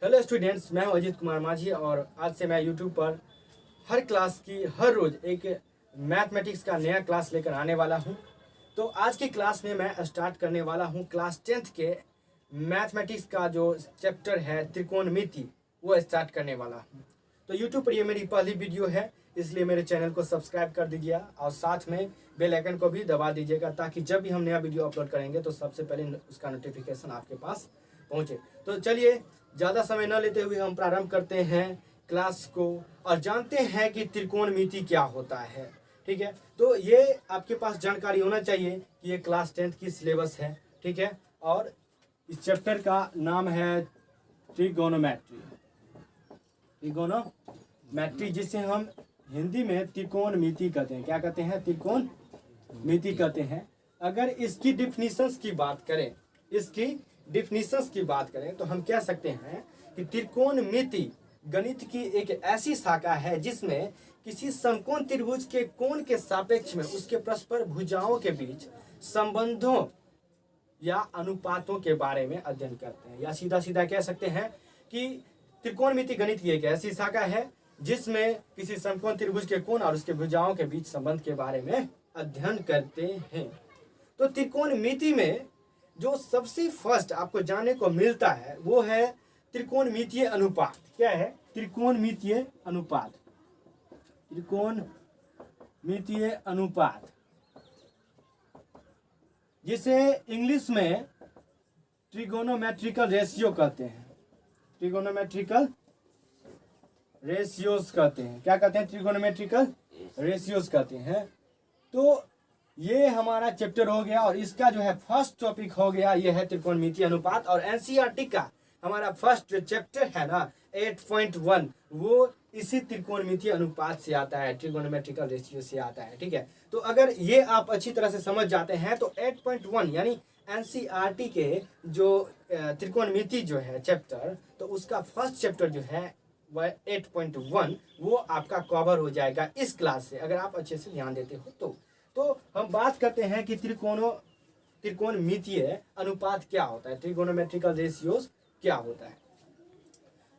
Hello students, मैं हूं अजीत कुमार माझी और आज से मैं यूट्यूब पर हर क्लास की हर रोज़ एक मैथमेटिक्स का नया क्लास लेकर आने वाला हूं। तो आज की क्लास में मैं स्टार्ट करने वाला हूं क्लास 10th के मैथमेटिक्स का जो चैप्टर है त्रिकोणमिति, वो स्टार्ट करने वाला हूं। तो यूट्यूब पर ये मेरी पहली वीडियो है, इसलिए मेरे चैनल को सब्सक्राइब कर दीजिएगा और साथ में बेल आइकन को भी दबा दीजिएगा ताकि जब भी हम नया वीडियो अपलोड करेंगे तो सबसे पहले उसका नोटिफिकेशन आपके पास पहुँचे। तो चलिए ज़्यादा समय न लेते हुए हम प्रारंभ करते हैं क्लास को और जानते हैं कि त्रिकोणमिति क्या होता है। ठीक है, तो ये आपके पास जानकारी होना चाहिए कि ये क्लास 10th की सिलेबस है। ठीक है, और इस चैप्टर का नाम है ट्रिगोनोमेट्री। ट्रिगोनोमेट्री जिसे हम हिंदी में त्रिकोणमिति कहते हैं। क्या कहते हैं? त्रिकोणमिति कहते हैं। अगर इसकी डिफिनीशंस की बात करें तो हम कह सकते हैं कि त्रिकोणमिति गणित की एक ऐसी शाखा है जिसमें किसी समकोण त्रिभुज के कोण के सापेक्ष में उसके परस्पर भुजाओं के बीच संबंधों या अनुपातों के बारे में अध्ययन करते हैं। या सीधा सीधा कह सकते हैं कि त्रिकोणमिति गणित की एक ऐसी शाखा है जिसमें किसी समकोण त्रिभुज के कोण और उसके भुजाओं के बीच संबंध के बारे में अध्ययन करते हैं। तो त्रिकोणमिति में जो सबसे फर्स्ट आपको जानने को मिलता है वो है त्रिकोणमितीय अनुपात। क्या है? त्रिकोणमितीय अनुपात। त्रिकोणमितीय अनुपात जिसे इंग्लिश में ट्रिगोनोमेट्रिकल रेशियो कहते हैं। ट्रिगोनोमेट्रिकल रेशियोज कहते हैं। क्या कहते हैं? ट्रिगोनोमेट्रिकल रेशियोज कहते हैं। तो ये हमारा चैप्टर हो गया और इसका जो है फर्स्ट टॉपिक हो गया ये है त्रिकोणमितीय अनुपात। और एनसीईआरटी का हमारा फर्स्ट जो चैप्टर है ना 8.1 वो इसी त्रिकोणमितीय अनुपात से आता है, ट्रिगोनोमेट्रिकल रेशियो से आता है। ठीक है, तो अगर ये आप अच्छी तरह से समझ जाते हैं तो 8.1 यानी एनसीईआरटी के जो त्रिकोणमिति जो है चैप्टर, तो उसका फर्स्ट चैप्टर जो है वह 8.1 वो आपका कवर हो जाएगा इस क्लास से, अगर आप अच्छे से ध्यान देते हो तो हम बात करते हैं कि त्रिकोणमितीय अनुपात क्या होता है, ट्रिगोनोमेट्रिकल रेशियोज क्या होता है।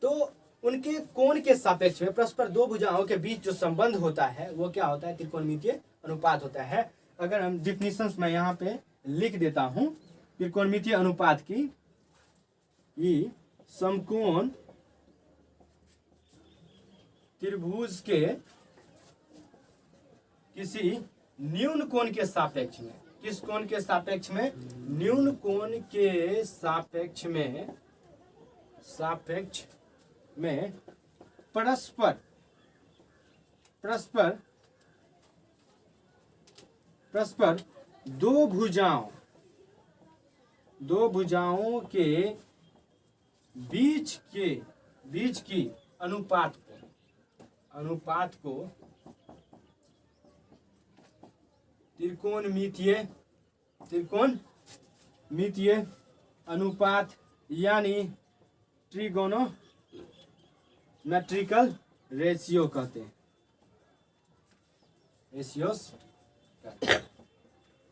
तो उनके कोण के सापेक्ष में परस्पर दो भुजाओं के बीच जो संबंध होता है वो क्या होता है? त्रिकोणमितीय अनुपात होता है। अगर हम डिफिनीशंस मैं यहाँ पे लिख देता हूँ त्रिकोणमितीय अनुपात की, समकोण त्रिभुज के किसी न्यून कोण के सापेक्ष में, किस कोण के सापेक्ष में? न्यून कोण के सापेक्ष में परस्पर दो भुजाओं के बीच की अनुपात को त्रिकोणमितीय अनुपात यानी ट्रिगोनोमेट्रिकल रेशियो कहते हैं।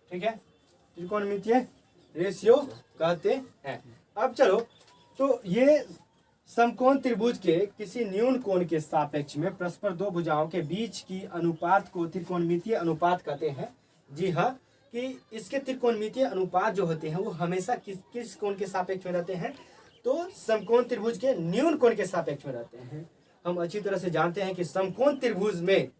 ठीक है, त्रिकोणमितीय रेशियो कहते हैं। अब चलो, तो ये समकोण त्रिभुज के किसी न्यून कोण के सापेक्ष में परस्पर दो भुजाओं के बीच की अनुपात को त्रिकोणमितीय अनुपात कहते हैं। जी हाँ, कि इसके त्रिकोणमितीय अनुपात जो होते हैं वो हमेशा किस कोण के सापेक्ष में रहते हैं? तो समकोण त्रिभुज के न्यून कोण के सापेक्ष में रहते हैं। हम अच्छी तरह से जानते हैं कि समकोण त्रिभुज में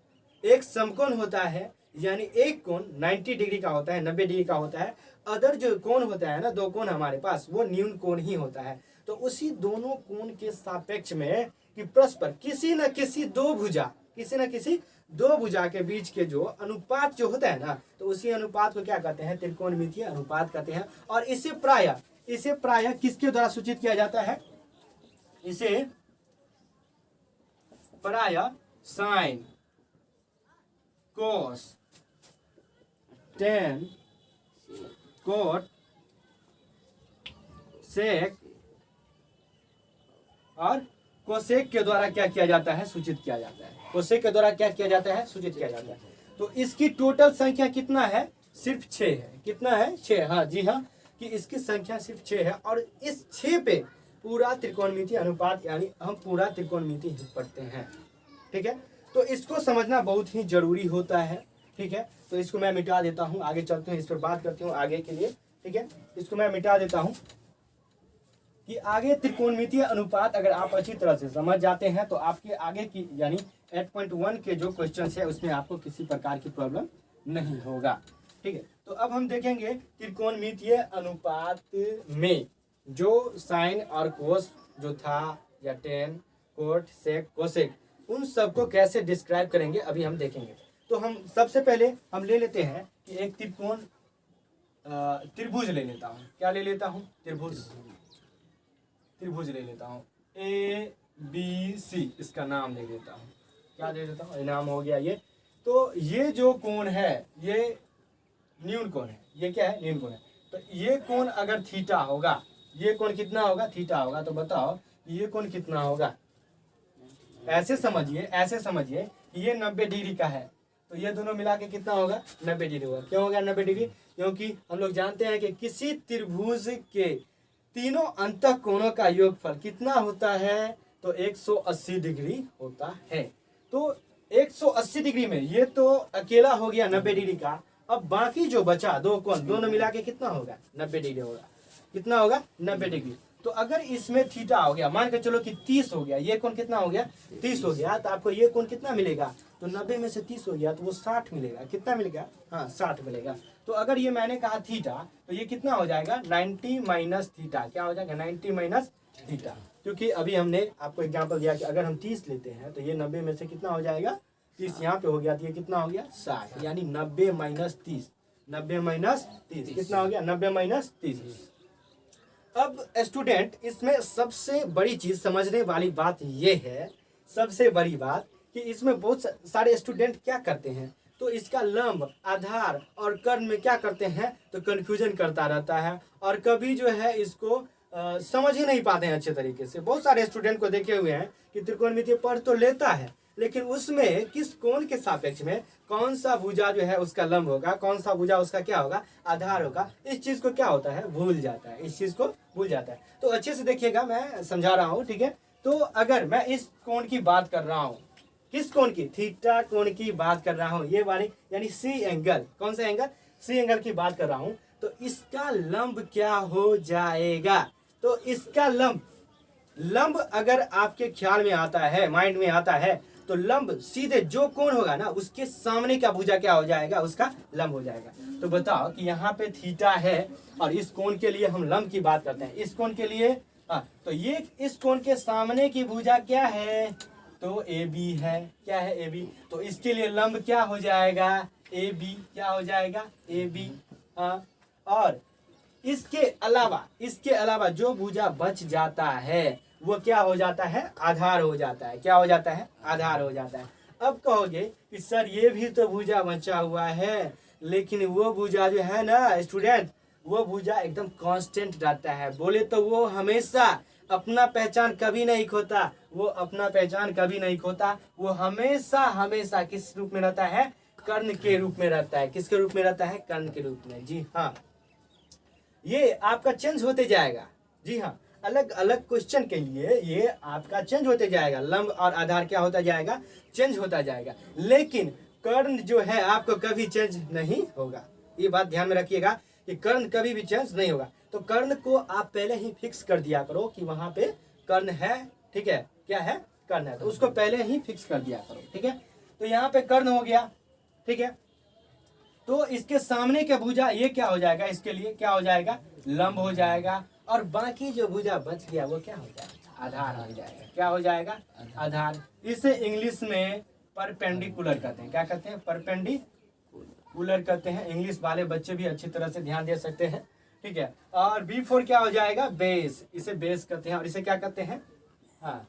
एक समकोण होता है यानी एक कोण 90 डिग्री का होता है, 90 डिग्री का होता है। अदर जो कोण होता है ना, दो कोण हमारे पास, वो न्यून कोण ही होता है। तो उसी दोनों कोण के सापेक्ष में कि परस्पर किसी न किसी दो भुजा के बीच के जो अनुपात जो होता है ना, तो उसी अनुपात को क्या कहते हैं? त्रिकोणमितीय अनुपात कहते हैं। और इसे प्रायः किसके द्वारा सूचित किया जाता है? इसे प्रायः साइन, कोस, टेन, कोट, सेक और कोसेक के द्वारा क्या किया जाता है? सूचित किया जाता है। कोसेक के द्वारा क्या किया जाता है? सूचित किया जाता है। तो इसकी टोटल संख्या कितना है? सिर्फ 6 है। कितना है? 6। हाँ जी हाँ, कि इसकी संख्या सिर्फ 6 है। और इस 6 पे पूरा त्रिकोणमितीय अनुपात यानी हम पूरा त्रिकोणमिति ही पढ़ते हैं। ठीक है, तो इसको समझना बहुत ही जरूरी होता है। ठीक है, तो इसको मैं मिटा देता हूँ, आगे चलते हैं, इस पर बात करती हूँ आगे के लिए। ठीक है, इसको मैं मिटा देता हूँ कि आगे त्रिकोणमितीय अनुपात अगर आप अच्छी तरह से समझ जाते हैं तो आपके आगे की यानी 8.1 के जो क्वेश्चन है उसमें आपको किसी प्रकार की प्रॉब्लम नहीं होगा। ठीक है, तो अब हम देखेंगे त्रिकोणमितीय अनुपात में जो साइन और कोस जो था या टेन, कोट, सेक, कोसेक, उन सबको कैसे डिस्क्राइब करेंगे अभी हम देखेंगे। तो हम सबसे पहले हम ले लेते हैं कि एक त्रिभुज ले लेता हूँ। क्या ले लेता हूँ? त्रिभुज ले लेता हूँ, ABC इसका नाम ले लेता हूँ। क्या दे देता हूँ? नाम हो गया ये। तो ये जो कोण है ये न्यून कोण है। ये क्या है? न्यून कोण है। तो ये कोण अगर थीटा होगा, ये कोण कितना होगा? थीटा होगा। तो बताओ ये कोण कितना होगा? ऐसे समझिए कि ये 90 डिग्री का है, तो ये दोनों मिला के कितना होगा? 90 डिग्री होगा। क्यों होगा 90 डिग्री? क्योंकि हम लोग जानते हैं कि किसी त्रिभुज के तीनों अंतः कोणों का योगफल कितना होता है? तो 180 डिग्री होता है। तो 180 डिग्री में ये तो अकेला हो गया 90 डिग्री का। अब बाकी जो बचा दो कोण, दोनों मिला के कितना होगा? 90 डिग्री होगा। कितना होगा? 90 डिग्री। तो अगर इसमें थीटा हो गया, मान के चलो कि 30 हो गया, ये कोण कितना हो गया? 30 हो गया। तो आपको ये कोण कितना मिलेगा? तो 90 में से 30 हो गया तो वो 60 मिलेगा। कितना मिलेगा? हाँ 60 मिलेगा। तो अगर ये मैंने कहा थीटा, तो ये कितना हो जाएगा? 90 माइनस थीटा। क्या हो जाएगा? 90 माइनस थीटा। क्योंकि अभी हमने आपको एग्जाम्पल दिया कि अगर हम 30 लेते हैं तो ये 90 में से कितना हो जाएगा? 30 यहाँ पे हो गया, तो ये कितना हो गया? 60। यानी 90 माइनस 30, 90 माइनस 30 कितना हो गया? 90 माइनस 30। अब स्टूडेंट इसमें सबसे बड़ी चीज समझने वाली बात ये है, सबसे बड़ी बात कि इसमें बहुत सारे स्टूडेंट क्या करते हैं, तो इसका लंब, आधार और कर्ण में क्या करते हैं, तो कंफ्यूजन करता रहता है और कभी जो है इसको समझ ही नहीं पाते हैं अच्छे तरीके से। बहुत सारे स्टूडेंट को देखे हुए हैं कि त्रिकोणमितीय पढ़ तो लेता है, लेकिन उसमें किस कोण के सापेक्ष में कौन सा भुजा जो है उसका लंब होगा, कौन सा भुजा उसका क्या होगा? आधार होगा। इस चीज को क्या होता है? भूल जाता है। इस चीज को भूल जाता है। तो अच्छे से देखिएगा, मैं समझा रहा हूँ। ठीक है, तो अगर मैं इस कोण की बात कर रहा हूँ, किस कोण की? थीटा कोण की बात कर रहा हूँ, ये वाली यानी सी एंगल। कौन सा एंगल? सी एंगल की बात कर रहा हूँ। तो इसका लंब क्या हो जाएगा? तो इसका लंब अगर आपके ख्याल में आता है, माइंड में आता है, तो लंब सीधे जो कोण होगा ना उसके सामने का भुजा क्या हो जाएगा? उसका लंब हो जाएगा। तो बताओ कि यहाँ पे थीटा है और इस कोण के लिए हम लंब की बात करते हैं। इस कोण के लिए तो ये इस कोण के सामने की भुजा क्या है? तो AB है। क्या है? AB। तो इसके लिए लंब क्या हो जाएगा? AB। क्या हो जाएगा? AB। और इसके अलावा जो भुजा बच जाता है वो क्या हो जाता है? आधार हो जाता है। क्या हो जाता है? आधार हो जाता है। अब कहोगे कि सर ये भी तो भुजा बचा हुआ है, लेकिन वो भुजा जो है ना स्टूडेंट, वो भुजा एकदम कांस्टेंट रहता है। बोले तो वो हमेशा अपना पहचान कभी नहीं खोता। वो अपना पहचान कभी नहीं खोता। वो हमेशा किस रूप में रहता है? कर्ण के रूप में रहता है। किसके रूप में रहता है? कर्ण के रूप में। जी हाँ, ये आपका चेंज होते जाएगा। जी हाँ, अलग अलग क्वेश्चन के लिए ये आपका चेंज होते जाएगा। लंब और आधार क्या होता जाएगा? चेंज होता जाएगा। लेकिन कर्ण जो है आपको कभी चेंज नहीं होगा। ये बात ध्यान में रखिएगा कि कर्ण कभी भी चेंज नहीं होगा। तो कर्ण को आप पहले ही फिक्स कर दिया करो कि वहां पे कर्ण है। ठीक है, क्या है? कर्ण है। तो उसको पहले ही फिक्स कर दिया करो। ठीक है, तो यहाँ पे कर्ण हो गया। ठीक है, तो इसके सामने का भुजा ये क्या हो जाएगा? इसके लिए क्या हो जाएगा? लंब हो जाएगा। और बाकी जो भुजा बच गया वो क्या हो जाएगा? आधार हो जाएगा। क्या हो जाएगा? आधार। इसे इंग्लिश में परपेंडिकुलर कहते हैं। क्या कहते हैं? परपेंडिकुलर कहते हैं। इंग्लिश वाले बच्चे भी अच्छी तरह से ध्यान दे सकते हैं। ठीक है, और B4 क्या हो जाएगा? बेस। इसे बेस कहते हैं। और इसे क्या कहते हैं? हाँ,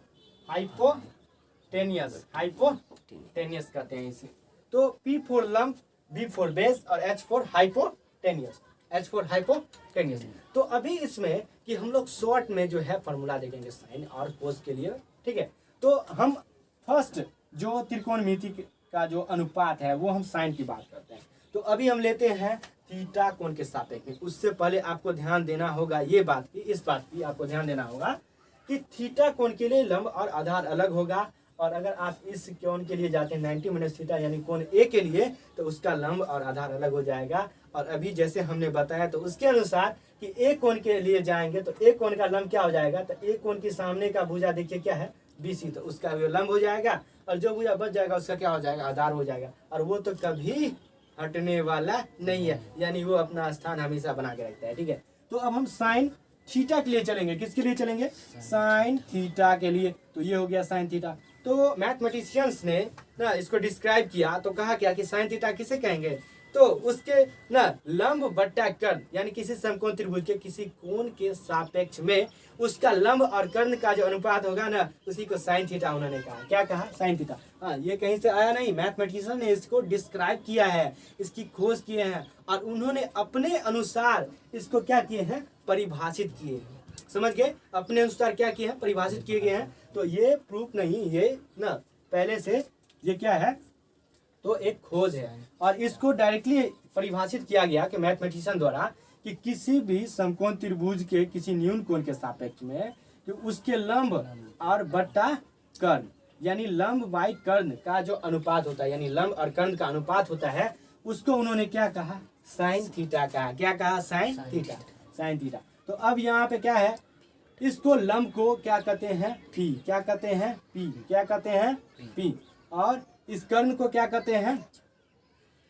हाइपोटेनियस कहते हैं इसे। तो P4 लंब, B4 बेस और H4 हाइपोटेनियस। तो अभी इसमें कि हम लोग शॉर्ट में जो है फॉर्मूला देखेंगे साइन और कोस के लिए। ठीक है, तो हम फर्स्ट जो त्रिकोणमिति का जो अनुपात है वो हम साइन की बात करते हैं। तो अभी हम लेते हैं थीटा कोण के सापेक्ष में। उससे पहले आपको ध्यान देना होगा इस बात की आपको ध्यान देना होगा कि थीटा कोण के लिए लंब और आधार अलग होगा, और अगर आप इस कोण के लिए जाते हैं 90 माइनस थीटा यानी कोण ए के लिए, तो उसका लंब और आधार अलग हो जाएगा। और अभी जैसे हमने बताया तो उसके अनुसार कि ए कोण के लिए जाएंगे तो ए कोण का लंब क्या हो जाएगा, तो ए कोण के सामने का भुजा देखिए क्या है, BC, तो उसका भी लंब हो जाएगा, और जो भुजा बच जाएगा उसका क्या हो जाएगा, आधार हो जाएगा। और वो तो कभी हटने वाला नहीं है, यानी वो अपना स्थान हमेशा बना के रखता है। ठीक है, तो अब हम साइन थीटा के लिए चलेंगे। किसके लिए चलेंगे, साइन थीटा के लिए। तो ये हो गया साइन थीटा। तो मैथमेटिशियंस ने ना इसको डिस्क्राइब किया तो कहा क्या कि साइन थीटा किसे कहेंगे, तो उसके ना लंब बट्टा कर्ण, यानी किसी समकोण त्रिभुज के किसी कोण के सापेक्ष में उसका लंब और कर्ण का जो अनुपात होगा ना, उसी को साइन थीटा उन्होंने कहा। क्या कहा, साइन थीटा। हाँ, ये कहीं से आया नहीं, मैथमेटिशियन ने इसको डिस्क्राइब किया है, इसकी खोज किए हैं, और उन्होंने अपने अनुसार इसको क्या किए हैं, परिभाषित किए हैं। समझ गए, अपने अनुसार क्या किए हैं, परिभाषित किए गए हैं। तो ये प्रूफ नहीं, ये ना पहले से ये क्या है, तो एक खोज है, और इसको डायरेक्टली परिभाषित किया गया कि मैथमेटिशियन द्वारा कि किसी भी समकोण त्रिभुज के किसी न्यून कोण के सापेक्ष में कि उसके लंब और बट्टा कर्ण, यानी लंब बाई कर्ण का जो अनुपात होता है, यानी लंब और कर्ण का अनुपात होता है, उसको उन्होंने क्या कहा, साइन थीटा कहा। क्या कहा, साइन थीटा, साइन थीटा। तो अब यहाँ पे क्या है, इसको लंब को क्या कहते हैं, पी। क्या कहते हैं, पी। क्या कहते हैं, पी। और इस कर्ण को क्या कहते हैं,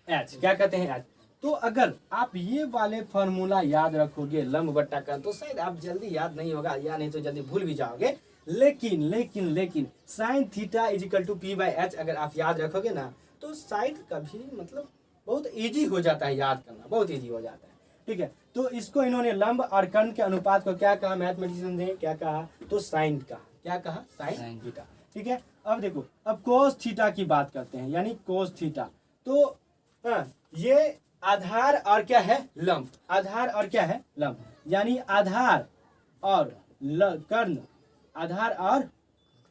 एच। क्या कहते हैं, एच। तो अगर आप ये वाले फॉर्मूला याद रखोगे लंब बट्टा कर्ण, तो शायद आप जल्दी याद नहीं होगा, या नहीं तो जल्दी भूल भी जाओगे। लेकिन लेकिन लेकिन sine theta is equal to p by h अगर आप याद रखोगे ना, तो शायद कभी मतलब बहुत इजी हो जाता है याद करना, बहुत इजी हो जाता है। ठीक है, तो इसको इन्होंने लंब और कर्ण के अनुपात को क्या कहा, मैथमेटिशियन ने क्या कहा, तो साइन का। क्या कहा, साइन थीटा। ठीक है, अब देखो, अब कोस थीटा की बात करते हैं, यानी कोस थीटा। तो ये आधार और क्या है, लंब। आधार और क्या है, लंब, यानी आधार और कर्ण, आधार और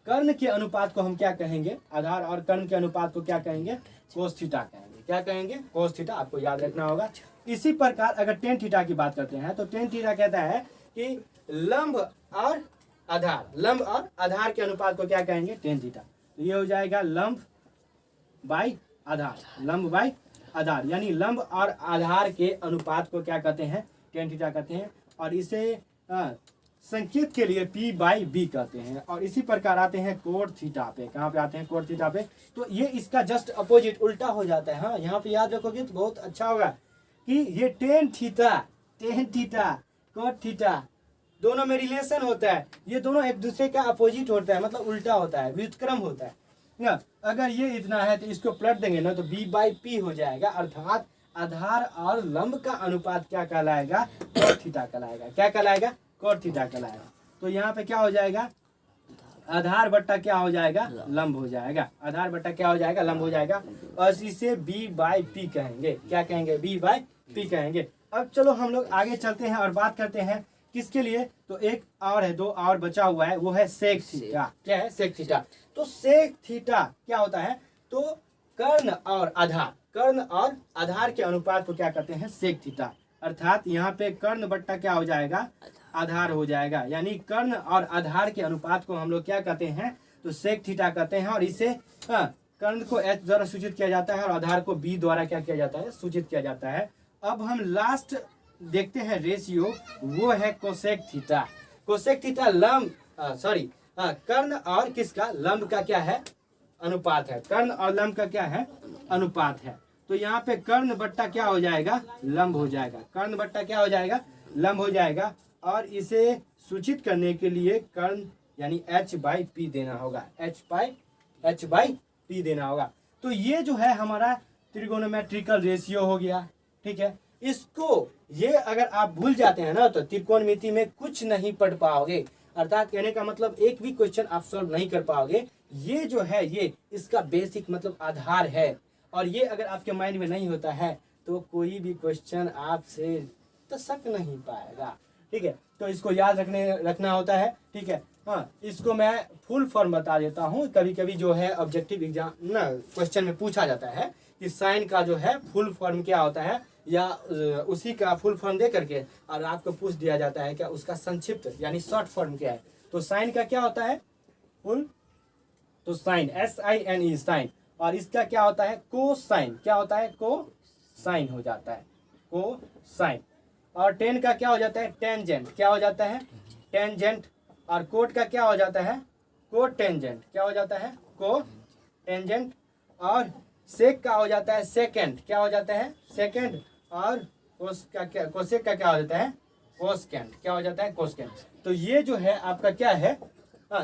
कर्ण के अनुपात को हम क्या कहेंगे, आधार और कर्ण के अनुपात को क्या कहेंगे, कोस थीटा कहेंगे। क्या कहेंगे, कोस थीटा। आपको याद रखना होगा। इसी प्रकार अगर टेन थीटा की बात करते हैं, तो टेन थीटा कहता है कि लंब और आधार, लंब और आधार के अनुपात को क्या कहेंगे, टेन थीटा। तो ये हो जाएगा लंब बाई आधार, लंब बाई आधार, यानी लंब और आधार के अनुपात को क्या कहते हैं, टेन थीटा कहते हैं। और इसे संकेत के लिए P बाई B कहते हैं। और इसी प्रकार आते हैं कोण थीटा पे। कहाँ पे आते हैं, कोण थीटा पे। तो ये इसका जस्ट अपोजिट, उल्टा हो जाता है। हाँ, यहाँ पे याद रखोगे तो बहुत अच्छा होगा कि ये टेन थीटा, कोण थीटा दोनों में रिलेशन होता है। ये दोनों एक दूसरे का अपोजिट होता है, मतलब उल्टा होता है, व्युत्क्रम होता है ना। अगर ये इतना है तो इसको पलट देंगे ना, तो B बाई P हो जाएगा, अर्थात आधार और लंब का अनुपात क्या कहलाएगा, कोण थीटा कहलाएगा। क्या कहलाएगा, कोण थीटा कहलाएगा। तो यहाँ पे क्या हो जाएगा, आधार बट्टा क्या हो जाएगा, लंब हो जाएगा। आधार बट्टा क्या हो जाएगा, लंब हो जाएगा। और इसे B बाई P कहेंगे। क्या कहेंगे, B बाई P कहेंगे। अब चलो हम लोग आगे चलते हैं और बात करते हैं किसके लिए, तो एक और है, दो और बचा हुआ है, वो है सेक थीटा। क्या है, सेक थीटा। तो सेक थीटा क्या होता है, तो कर्ण और आधार, कर्ण और आधार के अनुपात को क्या कहते हैं, सेक थीटा। अर्थात यहाँ पे कर्ण बट्टा क्या हो जाएगा, आधार हो जाएगा, यानी कर्ण और आधार के अनुपात को हम लोग क्या कहते हैं, तो सेक थीटा कहते हैं। और इसे कर्ण को H द्वारा सूचित किया जाता है और आधार को B द्वारा क्या किया जाता है, सूचित किया जाता है। अब हम लास्ट देखते हैं रेशियो, वो है कोसेक थीटा। कोसेक थीटा लंब कर्ण और किसका, लंब का क्या है, अनुपात है। कर्ण और लंब का क्या है, अनुपात है। तो यहाँ पे कर्ण बट्टा क्या हो जाएगा, लंब हो जाएगा। कर्ण बट्टा क्या हो जाएगा, लंब हो जाएगा। और इसे सूचित करने के लिए कर्ण यानी H बाई P देना होगा, H बाई P देना होगा। तो ये जो है हमारा त्रिकोणोमेट्रिकल रेशियो हो गया। ठीक है, इसको ये अगर आप भूल जाते हैं ना, तो त्रिकोणमिति में कुछ नहीं पढ़ पाओगे। अर्थात कहने का मतलब एक भी क्वेश्चन आप सॉल्व नहीं कर पाओगे। ये जो है ये इसका बेसिक मतलब आधार है, और ये अगर आपके माइंड में नहीं होता है तो कोई भी क्वेश्चन आपसे तो सक नहीं पाएगा। ठीक है, तो इसको याद रखना होता है। ठीक है, हाँ, इसको मैं फुल फॉर्म बता देता हूँ। कभी कभी जो है ऑब्जेक्टिव एग्जाम ना क्वेश्चन में पूछा जाता है कि साइन का जो है फुल फॉर्म क्या होता है, या उसी का फुल फॉर्म दे करके और आपको पूछ दिया जाता है क्या उसका संक्षिप्त यानी शॉर्ट फॉर्म क्या है। तो साइन का क्या होता है फुल, तो साइन SINE साइन, और इसका क्या होता है कोसाइन, क्या होता है कोसाइन हो जाता है कोसाइन। और टेन का क्या हो जाता है टेंजेंट, क्या हो जाता है टेंजेंट। और कोट का क्या हो जाता है कोटेंजेंट, क्या हो जाता है कोटेंजेंट। और सेक का हो जाता है सेकेंड, क्या हो जाता है सेकेंड। और कोसेक का क्या हो जाता है कोसकेंड, क्या हो जाता है कोसकेंड। तो ये जो है आपका क्या है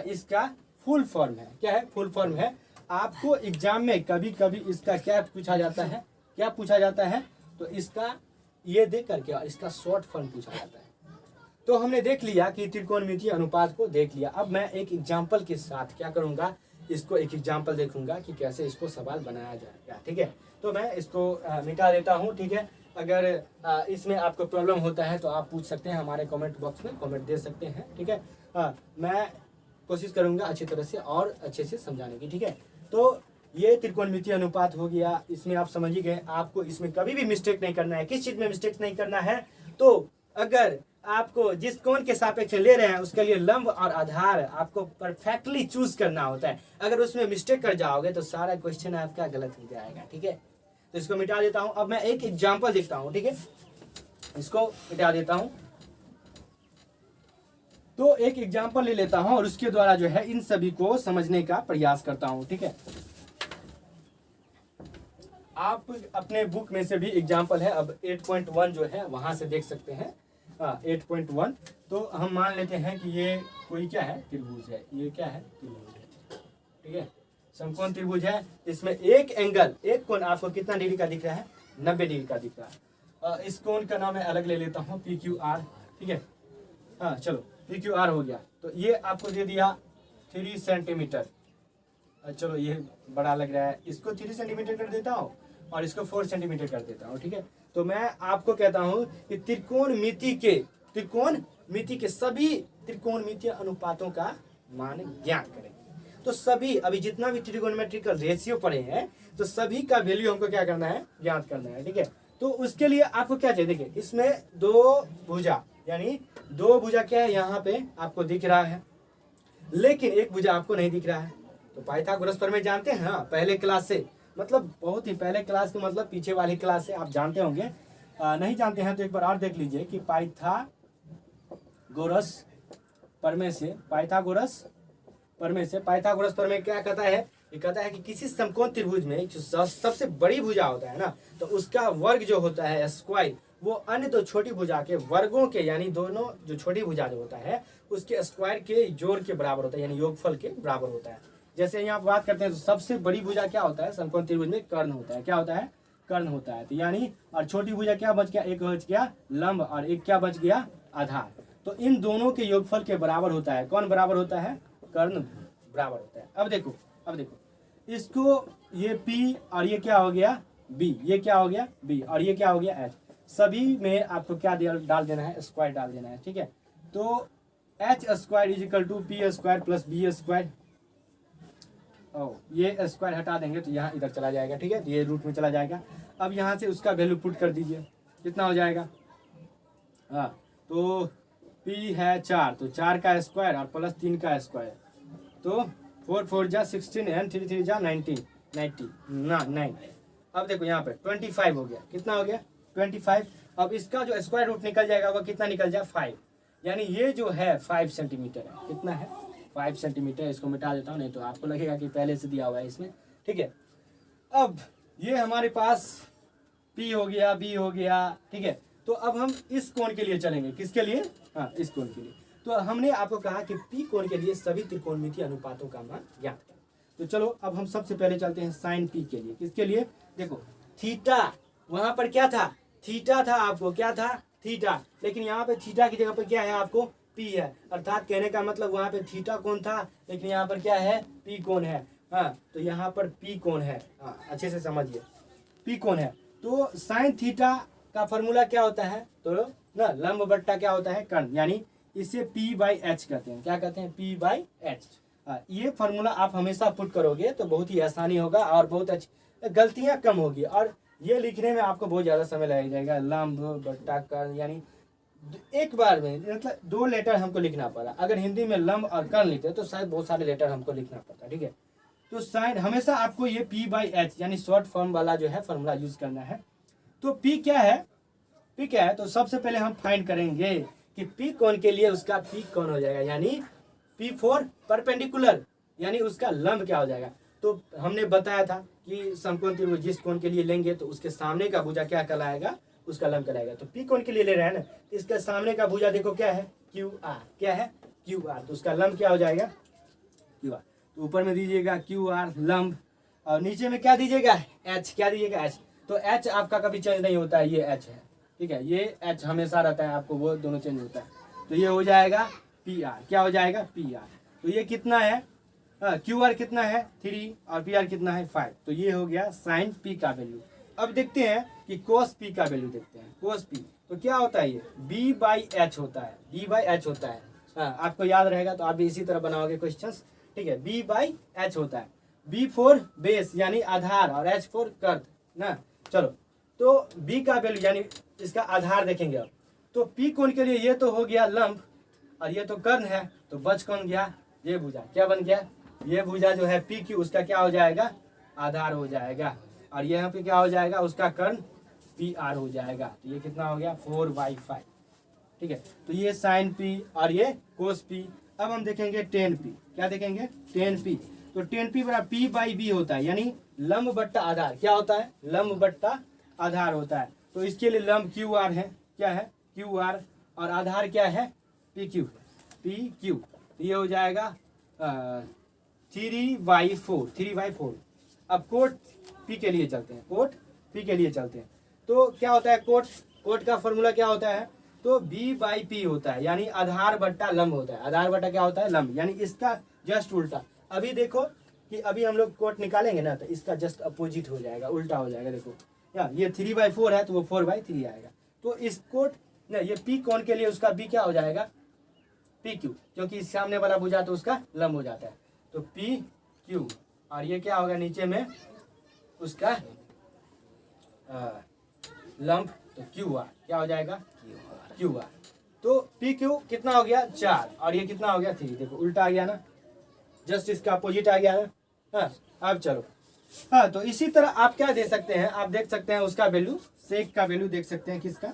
इसका फुल फॉर्म है, क्या है फुल फॉर्म है। आपको एग्जाम में कभी कभी इसका क्या पूछा जाता है, क्या पूछा जाता है, तो इसका ये देख करके और इसका शॉर्ट फॉर्म पूछा जाता है। तो हमने देख लिया कि त्रिकोणमितीय अनुपात को देख लिया। अब मैं एक एग्जाम्पल के साथ क्या करूंगा, इसको एक एग्जाम्पल देखूंगा कि कैसे इसको सवाल बनाया जाएगा, ठीक है। तो मैं इसको मिटा देता हूँ, ठीक है। अगर इसमें आपको प्रॉब्लम होता है तो आप पूछ सकते हैं, हमारे कमेंट बॉक्स में कमेंट दे सकते हैं, ठीक है। मैं कोशिश करूंगा अच्छी तरह से और अच्छे से समझाने की, ठीक है। तो ये त्रिकोणमितीय अनुपात हो गया, इसमें आप समझ ही गए। आपको इसमें कभी भी मिस्टेक नहीं करना है। किस चीज में मिस्टेक नहीं करना है, तो अगर आपको जिस कोण के सापेक्ष ले रहे हैं उसके लिए लंब और आधार आपको परफेक्टली चूज करना होता है। अगर उसमें मिस्टेक कर जाओगे तो सारा क्वेश्चन आपका गलत हो जाएगा, ठीक है। तो इसको मिटा देता हूं। अब मैं एक एग्जाम्पल देखता हूं, ठीक है, इसको मिटा देता हूं। तो एक एग्जाम्पल ले लेता हूं और उसके द्वारा जो है इन सभी को समझने का प्रयास करता हूं, ठीक है। आप अपने बुक में से भी एग्जाम्पल है, अब 8.1 जो है वहां से देख सकते हैं। 8.1 तो हम मान लेते हैं कि ये कोई क्या है त्रिभुज है, ये क्या है त्रिभुज है, ठीक है, समकोण त्रिभुज है। इसमें एक एंगल, एक कोण आपको कितना डिग्री का दिख रहा है 90 डिग्री का दिख रहा है। इस कोण का नाम मैं अलग ले लेता हूँ PQR, ठीक है। हाँ चलो PQR हो गया। तो ये आपको दे दिया 3 सेंटीमीटर। चलो ये बड़ा लग रहा है, इसको 3 सेंटीमीटर कर देता हूँ और इसको 4 सेंटीमीटर कर देता हूँ, ठीक है। तो मैं आपको कहता हूँ कि त्रिकोणमिति के सभी त्रिकोणमितीय अनुपातों का मान ज्ञात करें। तो सभी अभी जितना भी त्रिकोणमेट्रिकल रेशियो पढ़े हैं तो सभी का वैल्यू हमको क्या करना है ज्ञात करना है, ठीक है। तो उसके लिए आपको क्या चाहिए, देखिए इसमें दो भुजा, यानी दो भुजा क्या है यहाँ पे आपको दिख रहा है, लेकिन एक भुजा आपको नहीं दिख रहा है। तो पाइथागोरस प्रमेय जानते हैं, हाँ पहले क्लास से, मतलब बहुत ही पहले क्लास के मतलब पीछे वाली क्लास से आप जानते होंगे। नहीं जानते हैं तो एक बार और देख लीजिए कि पाइथागोरस प्रमेय से पाइथागोरस प्रमेय क्या कहता है, ये कहता है कि किसी समकोण त्रिभुज में जो सबसे बड़ी भुजा होता है ना, तो उसका वर्ग जो होता है स्क्वायर, वो अन्य दो छोटी भुजा के वर्गों के, यानी दोनों जो छोटी भुजा जो होता है उसके स्क्वायर के जोड़ के बराबर होता है, यानी योगफल के बराबर होता है। जैसे यहाँ बात करते हैं तो सबसे बड़ी भुजा क्या होता है समकोण त्रिभुज में कर्ण होता है, क्या होता है कर्ण होता है। तो यानी और छोटी भुजा क्या बच गया, एक बच गया लंब और एक क्या बच गया आधार। तो इन दोनों के योगफल के बराबर होता है, कौन बराबर होता है कर्ण बराबर होता है। अब देखो इसको ये P और ये क्या हो गया B, ये क्या हो गया B और ये क्या हो गया H। सभी में आपको क्या डाल देना है स्क्वायर डाल देना है, ठीक है। तो H square is equal to P square plus B square. ये स्क्वायर हटा देंगे तो यहाँ इधर चला जाएगा, ठीक है, ये रूट में चला जाएगा। अब यहाँ से उसका वैल्यू पुट कर दीजिए, कितना हो जाएगा, हाँ तो P है 4, तो 4 का स्क्वायर और प्लस 3 का स्क्वायर, तो 4 4 जा 16 एंड 3 3 जा 19 9। अब देखो यहाँ पे 25 हो गया, कितना हो गया 25। अब इसका जो स्क्वायर रूट निकल जाएगा वो कितना निकल जाए 5, यानी ये जो है 5 सेंटीमीटर है, कितना है 5 सेंटीमीटर। इसको मिटा देता हूँ नहीं तो आपको लगेगा कि पहले से दिया हुआ है इसमें, ठीक है। अब ये हमारे पास P हो गया B हो गया, ठीक है। तो अब हम इस कोण के लिए चलेंगे, किसके लिए, हाँ इस कोण के लिए। तो हमने आपको कहा कि P कोण के लिए सभी त्रिकोणमितीय अनुपातों का मान ज्ञात करें। तो चलो अब हम सबसे पहले चलते हैं साइन P के लिए, किसके लिए, देखो थीटा, वहां पर क्या था थीटा था, आपको क्या था थीटा, लेकिन यहाँ पे थीटा की जगह पर क्या है आपको P है, अर्थात कहने का मतलब वहां पे थीटा कोण था लेकिन यहाँ पर क्या है P कोण है, हाँ तो यहाँ पर P कोण है, हाँ अच्छे से समझिए P कोण है। तो साइन थीटा का फॉर्मूला क्या होता है, तो ना लंब बट्टा क्या होता है कर्ण, यानी इसे P/H कहते हैं, क्या कहते हैं P/H। ये फार्मूला आप हमेशा पुट करोगे तो बहुत ही आसानी होगा और बहुत अच्छी गलतियां कम होगी, और ये लिखने में आपको बहुत ज़्यादा समय लग जाएगा। लंब बट्टा कर्ण, यानी एक बार में मतलब 2 लेटर हमको लिखना पड़ा। अगर हिंदी में लंब और कर्ण लिखते तो शायद बहुत सारे लेटर हमको लिखना पड़ता, ठीक है। तो साइन हमेशा आपको ये P/H यानी शॉर्ट फॉर्म वाला जो है फॉर्मूला यूज करना है। तो P क्या है, P क्या है, तो सबसे पहले हम फाइंड करेंगे कि P कोण के लिए उसका P कौन हो जाएगा, यानी P फॉर परपेंडिकुलर, यानी उसका लंब क्या हो जाएगा। तो हमने बताया था कि समकोण त्रिभुज जिस कोण के लिए लेंगे तो उसके सामने का भुजा क्या कहलाएगा, उसका लंब कहलाएगा। तो P कोण के लिए ले रहे हैं ना, इसके सामने का भुजा देखो क्या है, QR, क्या है QR, तो उसका लंब क्या हो जाएगा QR। तो ऊपर में दीजिएगा QR लंब और नीचे में क्या दीजिएगा H, क्या दीजिएगा H। तो H आपका कभी चेंज नहीं होता है, ये H है, ठीक है, ये H हमेशा रहता है, आपको वो दोनों चेंज होता है। तो ये हो जाएगा PR, क्या हो जाएगा PR। तो ये कितना है, QR कितना है 3 और PR कितना है 5। तो ये हो गया साइन P का वैल्यू। अब देखते हैं कि कोस P का वैल्यू देखते हैं। कोस P तो क्या होता है, ये B/H होता है, B/H होता है। आपको याद रहेगा तो आप भी इसी तरह बनाओगे क्वेश्चंस, ठीक है। B/H होता है, B फॉर बेस यानी आधार और H फॉर कर्द ना। चलो तो B का वैल्यू यानी इसका आधार देखेंगे अब। तो P कोण के लिए ये तो हो गया लंब और ये तो कर्ण है, तो बच कौन गया, ये भुजा, क्या बन गया, ये भुजा जो है PQ उसका क्या हो जाएगा, आधार हो जाएगा। और यहाँ पे क्या हो जाएगा, उसका कर्ण PR हो जाएगा। तो ये कितना हो गया 4/5, ठीक है। तो ये साइन P और ये कोस P। अब हम देखेंगे tan P, क्या देखेंगे tan P। तो tan P बराबर P/B होता है, यानी लंब बट्टा आधार, क्या होता है, लंब बट्टा आधार होता है। तो इसके लिए लंब QR है, क्या है QR, और आधार क्या है PQ। तो ये हो जाएगा 3/4। अब कोट P के लिए चलते हैं, कोट P के लिए चलते हैं। तो क्या होता है कोट का फॉर्मूला क्या होता है, तो B/P होता है, यानी आधार बट्टा लंब होता है। आधार बट्टा क्या होता है, लंब, यानी इसका जस्ट उल्टा। अभी देखो कि अभी हम लोग कोट निकालेंगे ना, तो इसका जस्ट अपोजिट हो जाएगा, उल्टा हो जाएगा। देखो ये 3/4 है तो वो 4/3 आएगा। तो इस कोट नहीं, ये P कोण के लिए उसका B क्या हो जाएगा PQ, क्योंकि इस सामने वाला भुजा तो उसका लंब हो जाता है। तो PQ और ये क्या होगा नीचे में उसका लंब, तो QR क्या हो जाएगा QR। तो PQ कितना हो गया 4 और ये कितना हो गया 3। देखो उल्टा आ गया ना, जस्ट इसका अपोजिट आ गया ना। हाँ अब चलो, हाँ तो इसी तरह आप क्या दे सकते हैं, आप देख सकते हैं उसका वैल्यू, सेक का वैल्यू देख सकते हैं, किसका,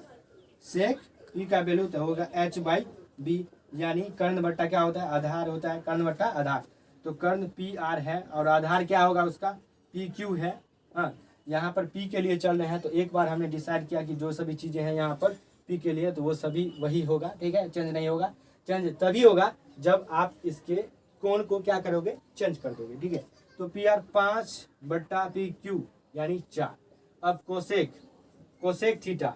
सेक P का वैल्यू तो होगा H/B, यानी कर्ण बट्टा क्या होता है, आधार होता है, कर्ण बट्टा आधार। तो कर्ण PR है और आधार क्या होगा उसका PQ है। हाँ यहाँ पर P के लिए चल रहे हैं, तो एक बार हमने डिसाइड किया कि जो सभी चीज़ें हैं यहाँ पर P के लिए, तो वो सभी वही होगा, ठीक है, चेंज नहीं होगा। चेंज तभी होगा जब आप इसके कोण को क्या करोगे, चेंज कर दोगे, ठीक है। तो PR 5/PQ यानी 4। अब कोसेक थीटा,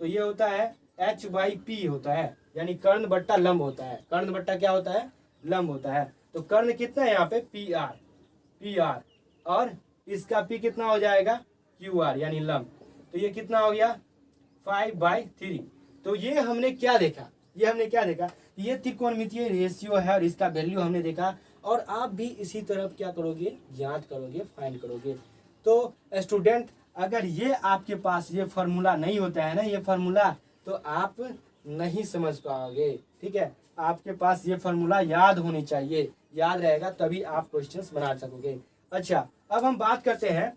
तो ये होता है H/P होता है, यानी कर्ण बट्टा लंब होता है। कर्ण बट्टा क्या होता है, लंब होता है। तो कर्ण कितना है यहाँ पे PR और इसका P कितना हो जाएगा QR यानी लंब। तो ये कितना हो गया 5/3। तो ये हमने क्या देखा, ये त्रिकोणमितीय रेशियो है और इसका वैल्यू हमने देखा। और आप भी इसी तरह क्या करोगे, याद करोगे, फाइंड करोगे। तो स्टूडेंट अगर ये आपके पास ये फार्मूला नहीं होता है ना, ये फार्मूला, तो आप नहीं समझ पाओगे, ठीक है। आपके पास ये फार्मूला याद होनी चाहिए, याद रहेगा तभी आप क्वेश्चंस बना सकोगे। अच्छा अब हम बात करते हैं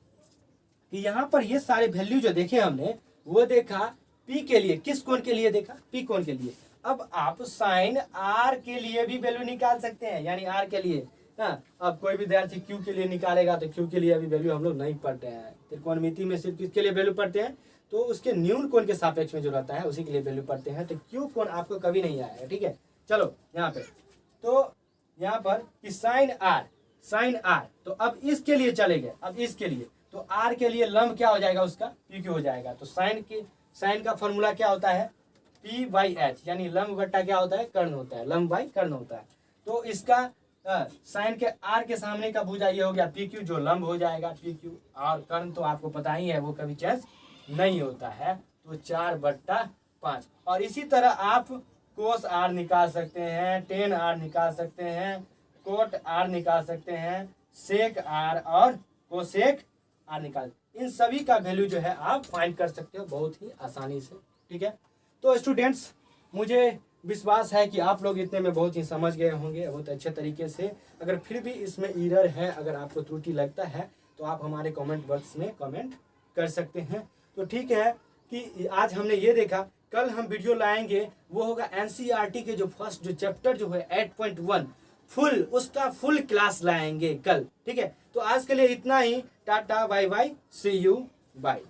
कि यहाँ पर ये सारे वैल्यू जो देखे हमने, वो देखा P के लिए, किस कोण के लिए देखा, P कोण के लिए। अब आप साइन R के लिए भी वैल्यू निकाल सकते हैं, यानी R के लिए। हाँ अब कोई विद्यार्थी Q के लिए निकालेगा तो Q के लिए अभी वैल्यू हम लोग नहीं पढ़ते हैं। त्रिकोणमिति में सिर्फ किसके लिए वैल्यू पढ़ते हैं, तो उसके न्यून कोण के सापेक्ष में जो रहता है उसी के लिए वैल्यू पढ़ते हैं। तो Q कोण आपको कभी नहीं आएगा, ठीक है। चलो यहाँ पे, तो यहाँ पर कि साइन R, तो अब इसके लिए चले गए, अब इसके लिए तो R के लिए लंब क्या हो जाएगा, उसका PQ हो जाएगा। तो साइन का फॉर्मूला क्या होता है P/H, यानी लंब बट्टा क्या होता है, कर्ण होता है, लंब बाई कर्ण होता है। तो इसका साइन के R के सामने का भुजा ये हो गया PQ, जो लंब हो जाएगा PQ। और कर्ण तो आपको पता ही है वो कभी चेंज नहीं होता है, तो 4/5। और इसी तरह आप कोस R निकाल सकते हैं, टेन R निकाल सकते हैं, कोट R निकाल सकते हैं, सेक R और कोसेक R निकाल, इन सभी का वैल्यू जो है आप फाइंड कर सकते हो बहुत ही आसानी से, ठीक है। तो स्टूडेंट्स मुझे विश्वास है कि आप लोग इतने में बहुत ही समझ गए होंगे बहुत अच्छे तरीके से। अगर फिर भी इसमें एरर है, अगर आपको त्रुटि लगता है तो आप हमारे कमेंट बॉक्स में कमेंट कर सकते हैं। तो ठीक है कि आज हमने ये देखा, कल हम वीडियो लाएंगे वो होगा एनसीईआरटी के जो फर्स्ट जो चैप्टर जो है 8.1 फुल, उसका फुल क्लास लाएंगे कल। ठीक है, तो आज के लिए इतना ही। Tata bye bye, see you bye.